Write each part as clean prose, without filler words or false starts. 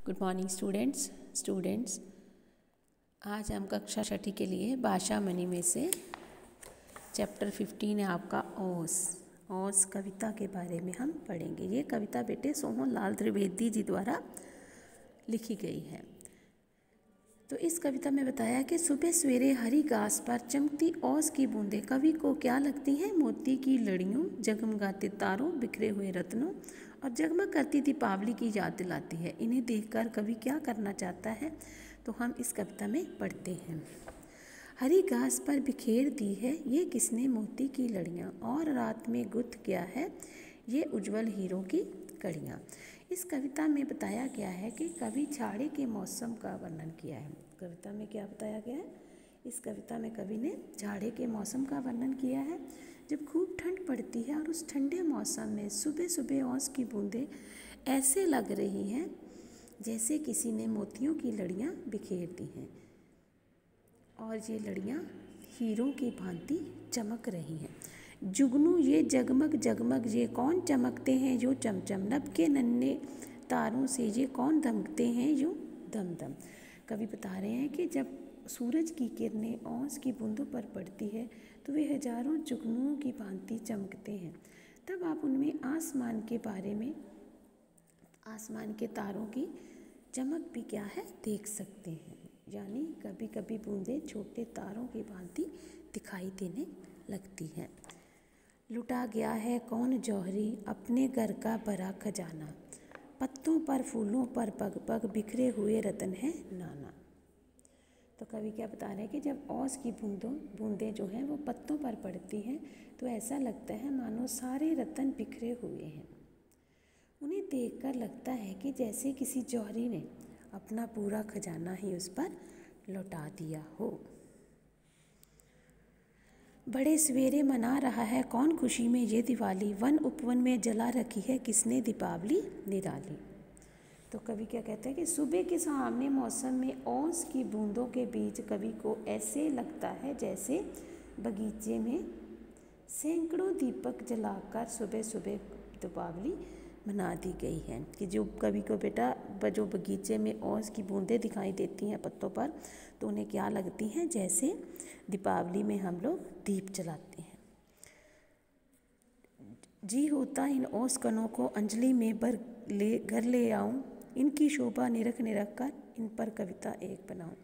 Good morning students. आज हम कक्षा छठी के लिए भाषा मणि में से चैप्टर 15 है आपका ओस कविता के बारे में हम पढ़ेंगे। ये कविता बेटे सोहन लाल त्रिवेदी जी द्वारा लिखी गई है। तो इस कविता में बताया कि सुबह सवेरे हरी घास पर चमकती ओस की बूंदें कवि को क्या लगती हैं? मोती की लड़ियों, जगमगाते तारों, बिखरे हुए रत्नों और जगमग करती दीपावली की याद दिलाती है। इन्हें देखकर कवि क्या करना चाहता है, तो हम इस कविता में पढ़ते हैं। हरी घास पर बिखेर दी है ये किसने मोती की लड़ियाँ, और रात में गुथ गया है ये उज्जवल हीरों की कड़ियाँ। इस कविता में बताया गया है कि कवि जाड़े के मौसम का वर्णन किया है। कविता में क्या बताया गया है? इस कविता में कवि ने जाड़े के मौसम का वर्णन किया है, जब खूब ठंड पड़ती है और उस ठंडे मौसम में सुबह सुबह ओस की बूंदें ऐसे लग रही हैं जैसे किसी ने मोतियों की लड़ियाँ बिखेर दी हैं, और ये लड़ियाँ हीरों की भांति चमक रही हैं। जुगनू ये जगमग जगमग ये कौन चमकते हैं जो चमचम, नभ के नन्हे तारों से ये कौन दमकते हैं जो दम दम। कवि बता रहे हैं कि जब सूरज की किरणें ओस की बूंदों पर पड़ती है तो वे हजारों जुगनुओं की भांति चमकते हैं। तब आप उनमें आसमान के बारे में, आसमान के तारों की चमक भी क्या है देख सकते हैं। यानी कभी कभी बूंदें छोटे तारों की भांति दिखाई देने लगती हैं। लुटा गया है कौन जौहरी अपने घर का भरा खजाना, पत्तों पर फूलों पर पग पग बिखरे हुए रतन है नाना। तो कवि क्या बता रहे हैं कि जब ओस की बूंदें जो हैं वो पत्तों पर पड़ती हैं तो ऐसा लगता है मानो सारे रतन बिखरे हुए हैं। उन्हें देखकर लगता है कि जैसे किसी जौहरी ने अपना पूरा खजाना ही उस पर लौटा दिया हो। बड़े सवेरे मना रहा है कौन खुशी में ये दिवाली, वन उपवन में जला रखी है किसने दीपावली निराली। तो कवि क्या कहते हैं कि सुबह के सुहावने मौसम में ओस की बूंदों के बीच कवि को ऐसे लगता है जैसे बगीचे में सैकड़ों दीपक जलाकर सुबह सुबह दीपावली मना दी गई है। कि जो कवि को बेटा जो बगीचे में ओस की बूंदें दिखाई देती हैं पत्तों पर, तो उन्हें क्या लगती हैं? जैसे दीपावली में हम लोग दीप जलाते हैं। जी होता इन ओस कणों को अंजलि में भर ले घर ले आऊं, इनकी शोभा निरख निरख कर इन पर कविता एक बनाऊं।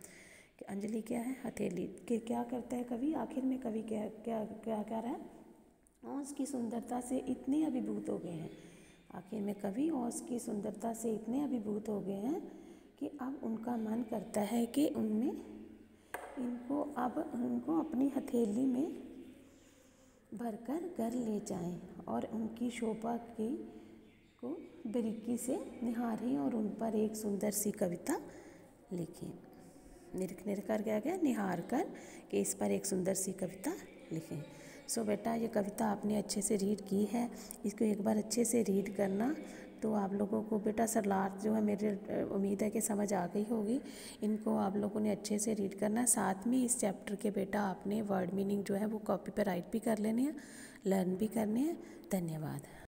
कि अंजलि क्या है? हथेली के क्या करता है कवि? आखिर में कवि क्या क्या क्या कह रहा है? ओस की सुंदरता से इतने अभिभूत हो गए हैं। आखिर में कवि ओस की सुंदरता से इतने अभिभूत हो गए हैं कि अब उनका मन करता है कि उनको अपनी हथेली में भरकर घर ले जाएं और उनकी शोभा को बारीकी से निहारें और उन पर एक सुंदर सी कविता लिखें। निरख कर क्या गया? निहार कर कि इस पर एक सुंदर सी कविता लिखें। सो बेटा ये कविता आपने अच्छे से रीड की है, इसको एक बार अच्छे से रीड करना तो आप लोगों को बेटा सरलार जो है मेरे उम्मीद है कि समझ आ गई होगी। इनको आप लोगों ने अच्छे से रीड करना। साथ में इस चैप्टर के बेटा आपने वर्ड मीनिंग जो है वो कॉपी पर राइट भी कर लेने हैं, लर्न भी करने हैं। धन्यवाद।